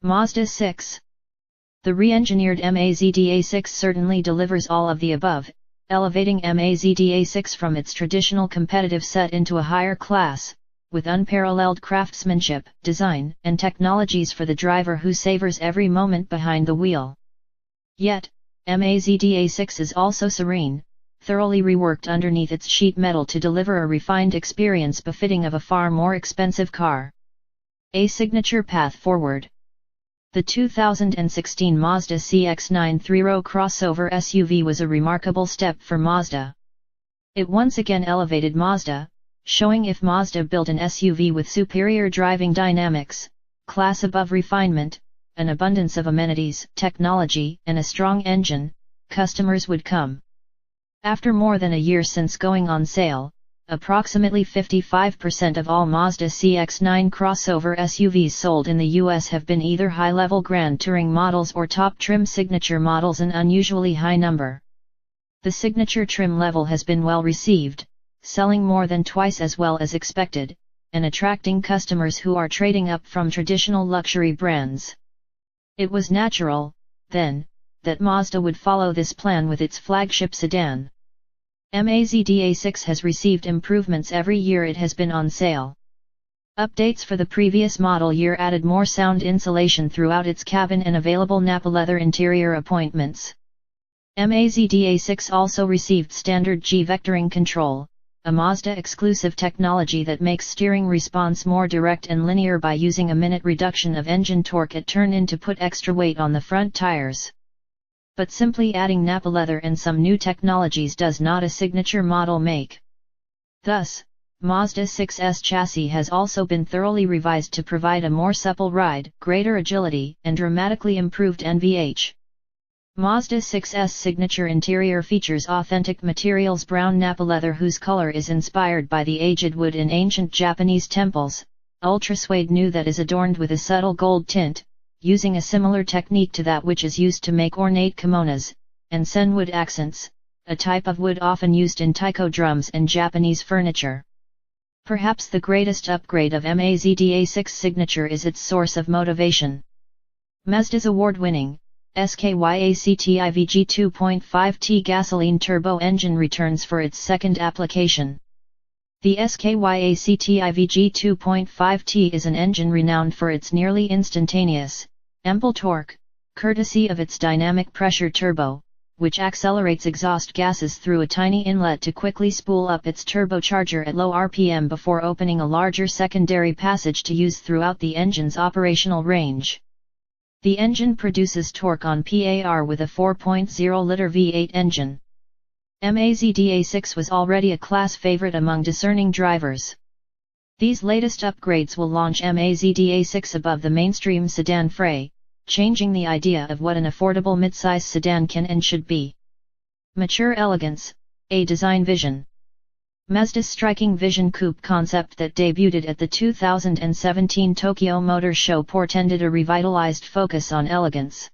Mazda 6. The re-engineered Mazda 6 certainly delivers all of the above, elevating Mazda 6 from its traditional competitive set into a higher class, with unparalleled craftsmanship, design, and technologies for the driver who savors every moment behind the wheel. Yet, Mazda 6 is also serene, thoroughly reworked underneath its sheet metal to deliver a refined experience befitting of a far more expensive car. A signature path forward. The 2016 Mazda CX-9 three-row crossover SUV was a remarkable step for Mazda. It once again elevated Mazda, showing if Mazda built an SUV with superior driving dynamics, class above refinement, an abundance of amenities, technology, and a strong engine, customers would come. After more than a year since going on sale, approximately 55% of all Mazda CX-9 crossover SUVs sold in the US have been either high-level Grand Touring models or top trim signature models, an unusually high number. The signature trim level has been well received, selling more than twice as well as expected, and attracting customers who are trading up from traditional luxury brands. It was natural, then, that Mazda would follow this plan with its flagship sedan. Mazda 6 has received improvements every year it has been on sale. Updates for the previous model year added more sound insulation throughout its cabin and available Nappa leather interior appointments. Mazda 6 also received standard G-vectoring control, a Mazda exclusive technology that makes steering response more direct and linear by using a minute reduction of engine torque at turn-in to put extra weight on the front tires. But simply adding Nappa leather and some new technologies does not a signature model make. Thus, Mazda 6's chassis has also been thoroughly revised to provide a more supple ride, greater agility, and dramatically improved NVH. Mazda 6's signature interior features authentic materials brown Nappa leather whose color is inspired by the aged wood in ancient Japanese temples, ultra suede new that is adorned with a subtle gold tint, using a similar technique to that which is used to make ornate kimonos, and senwood accents, a type of wood often used in taiko drums and Japanese furniture. Perhaps the greatest upgrade of Mazda 6 signature is its source of motivation. Mazda's award-winning SKYACTIVG 2.5T gasoline turbo engine returns for its second application. The SKYACTIVG 2.5T is an engine renowned for its nearly instantaneous, ample torque, courtesy of its dynamic pressure turbo, which accelerates exhaust gases through a tiny inlet to quickly spool up its turbocharger at low RPM before opening a larger secondary passage to use throughout the engine's operational range. The engine produces torque on PAR with a 4.0-liter V8 engine. Mazda 6 was already a class favorite among discerning drivers. These latest upgrades will launch Mazda 6 above the mainstream sedan fray, changing the idea of what an affordable midsize sedan can and should be. Mature elegance, a design vision. Mazda's striking Vision Coupe concept that debuted at the 2017 Tokyo Motor Show portended a revitalized focus on elegance.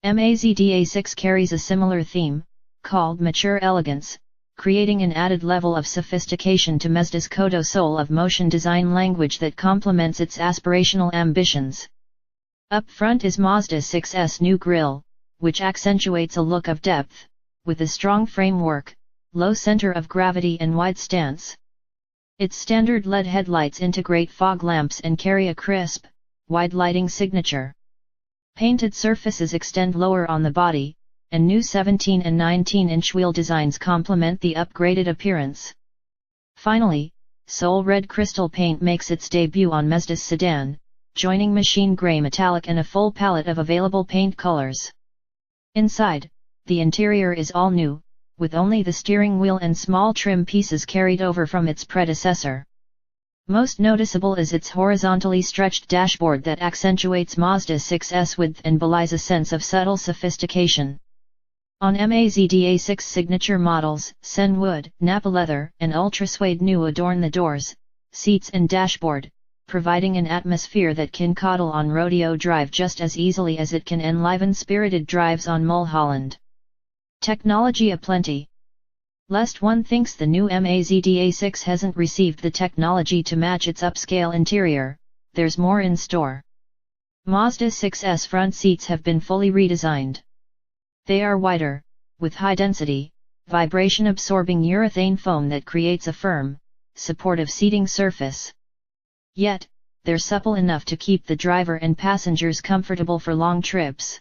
Mazda 6 carries a similar theme, called Mature Elegance, creating an added level of sophistication to Mazda's Kodo soul of motion design language that complements its aspirational ambitions. Up front is Mazda 6's new grille, which accentuates a look of depth, with a strong framework, low center of gravity and wide stance. Its standard LED headlights integrate fog lamps and carry a crisp, wide lighting signature. Painted surfaces extend lower on the body, and new 17 and 19-inch wheel designs complement the upgraded appearance. Finally, Soul Red crystal paint makes its debut on Mazda's sedan, joining machine gray metallic and a full palette of available paint colors. Inside, the interior is all new, with only the steering wheel and small trim pieces carried over from its predecessor. Most noticeable is its horizontally stretched dashboard that accentuates Mazda 6's width and belies a sense of subtle sophistication. On Mazda 6 signature models, senwood, Nappa leather, and ultra suede new adorn the doors, seats and dashboard, providing an atmosphere that can coddle on rodeo drive just as easily as it can enliven spirited drives on Mulholland. Technology aplenty. Lest one thinks the new Mazda 6 hasn't received the technology to match its upscale interior, there's more in store. Mazda 6's front seats have been fully redesigned. They are wider, with high-density, vibration-absorbing urethane foam that creates a firm, supportive seating surface. Yet, they're supple enough to keep the driver and passengers comfortable for long trips.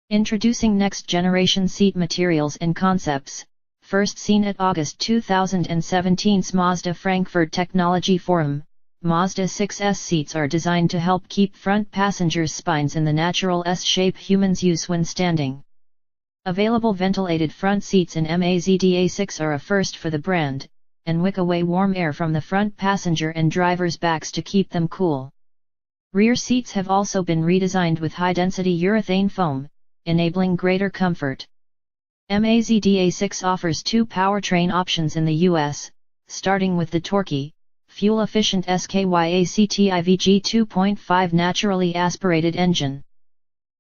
Introducing next-generation seat materials and concepts, first seen at August 2017's Mazda Frankfurt Technology Forum, Mazda 6's seats are designed to help keep front passengers' spines in the natural S-shape humans use when standing. Available ventilated front seats in Mazda 6 are a first for the brand, and wick away warm air from the front passenger and driver's backs to keep them cool. Rear seats have also been redesigned with high-density urethane foam, enabling greater comfort. Mazda 6 offers two powertrain options in the US, starting with the torquey, fuel-efficient SKYACTIVG 2.5 naturally aspirated engine.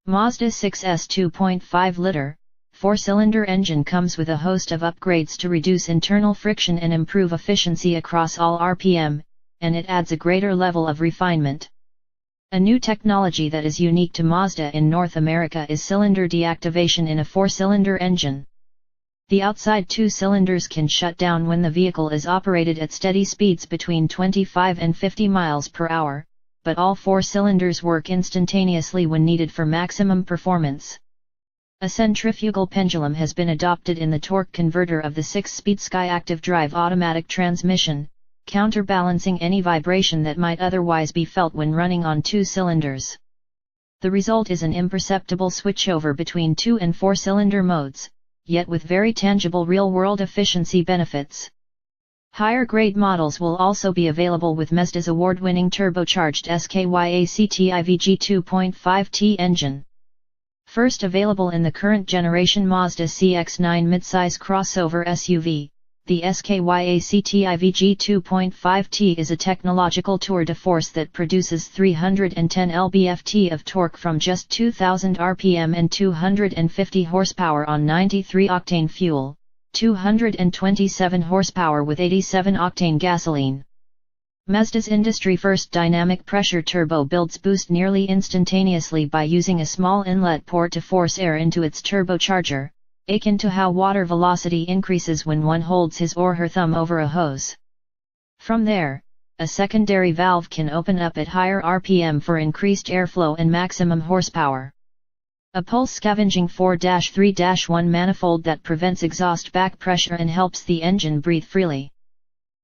Mazda 6's 2.5-liter, four-cylinder engine comes with a host of upgrades to reduce internal friction and improve efficiency across all RPM, and it adds a greater level of refinement. A new technology that is unique to Mazda in North America is cylinder deactivation in a four-cylinder engine. The outside two cylinders can shut down when the vehicle is operated at steady speeds between 25 and 50 miles per hour, but all four cylinders work instantaneously when needed for maximum performance. A centrifugal pendulum has been adopted in the torque converter of the 6-speed Skyactiv drive automatic transmission, counterbalancing any vibration that might otherwise be felt when running on two cylinders. The result is an imperceptible switchover between 2- and 4-cylinder modes, yet with very tangible real-world efficiency benefits. Higher-grade models will also be available with Mazda's award-winning turbocharged SKYACTIVG 2.5T engine. First available in the current generation Mazda CX-9 midsize crossover SUV, the SKYACTIVG 2.5T is a technological tour de force that produces 310 lb-ft of torque from just 2,000 rpm and 250 horsepower on 93-octane fuel, 227 horsepower with 87-octane gasoline. Mazda's industry-first dynamic pressure turbo builds boost nearly instantaneously by using a small inlet port to force air into its turbocharger, akin to how water velocity increases when one holds his or her thumb over a hose. From there, a secondary valve can open up at higher RPM for increased airflow and maximum horsepower. A pulse-scavenging 4-3-1 manifold that prevents exhaust back pressure and helps the engine breathe freely.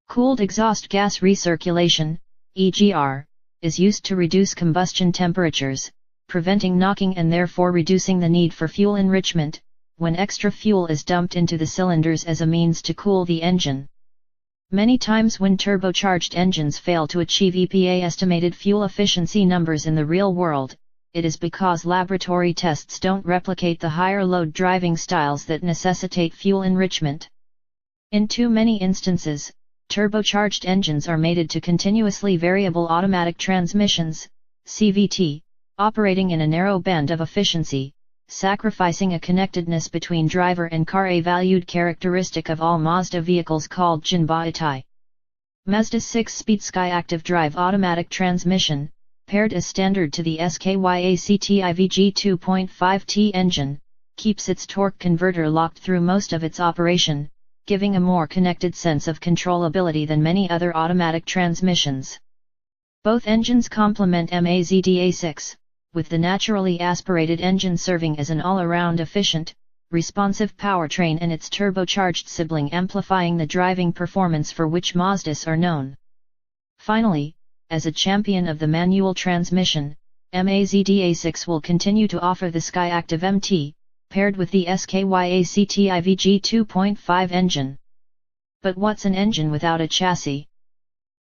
Cooled exhaust gas recirculation, EGR, is used to reduce combustion temperatures, preventing knocking and therefore reducing the need for fuel enrichment, when extra fuel is dumped into the cylinders as a means to cool the engine. Many times when turbocharged engines fail to achieve EPA estimated fuel efficiency numbers in the real world, it is because laboratory tests don't replicate the higher load driving styles that necessitate fuel enrichment. In too many instances, turbocharged engines are mated to continuously variable automatic transmissions, CVT, operating in a narrow band of efficiency, sacrificing a connectedness between driver and car, a valued characteristic of all Mazda vehicles called Jinbaitai. Mazda's 6-speed Skyactiv drive automatic transmission, paired as standard to the SKYACTIVG 2.5T engine, keeps its torque converter locked through most of its operation, giving a more connected sense of controllability than many other automatic transmissions. Both engines complement Mazda 6, with the naturally aspirated engine serving as an all-around efficient, responsive powertrain and its turbocharged sibling amplifying the driving performance for which Mazdas are known. Finally, as a champion of the manual transmission, Mazda 6 will continue to offer the Skyactiv MT, paired with the SKYACTIVG 2.5 engine. But what's an engine without a chassis?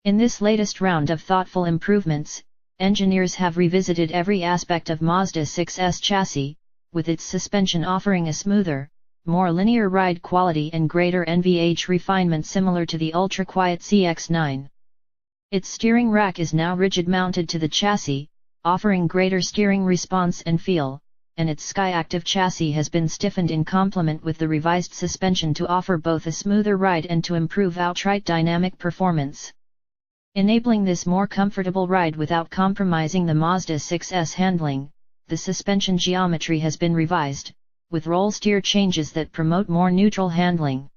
In this latest round of thoughtful improvements, engineers have revisited every aspect of Mazda 6's chassis, with its suspension offering a smoother, more linear ride quality and greater NVH refinement similar to the ultra-quiet CX-9. Its steering rack is now rigid mounted to the chassis, offering greater steering response and feel, and its Skyactiv chassis has been stiffened in complement with the revised suspension to offer both a smoother ride and to improve outright dynamic performance. Enabling this more comfortable ride without compromising the Mazda 6's handling, the suspension geometry has been revised, with roll steer changes that promote more neutral handling.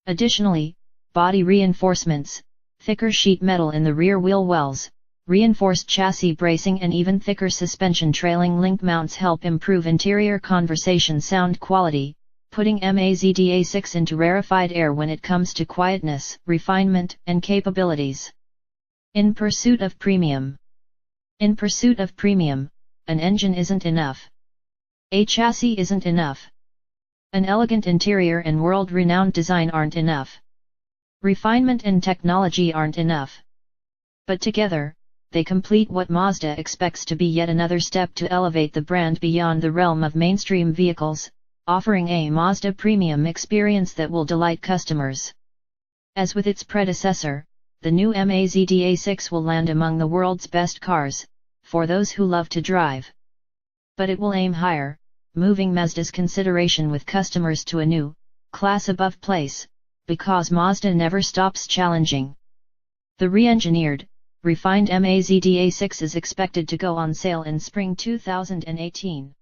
Additionally, body reinforcements, thicker sheet metal in the rear wheel wells, reinforced chassis bracing and even thicker suspension trailing link mounts help improve interior conversation sound quality, putting Mazda 6 into rarefied air when it comes to quietness, refinement, and capabilities. In pursuit of premium. In pursuit of premium, an engine isn't enough. A chassis isn't enough. An elegant interior and world-renowned design aren't enough. Refinement and technology aren't enough. But together, they complete what Mazda expects to be yet another step to elevate the brand beyond the realm of mainstream vehicles, offering a Mazda premium experience that will delight customers. As with its predecessor, the new Mazda 6 will land among the world's best cars, for those who love to drive. But it will aim higher, moving Mazda's consideration with customers to a new, class above place, because Mazda never stops challenging. The re-engineered, refined Mazda 6 is expected to go on sale in spring 2018.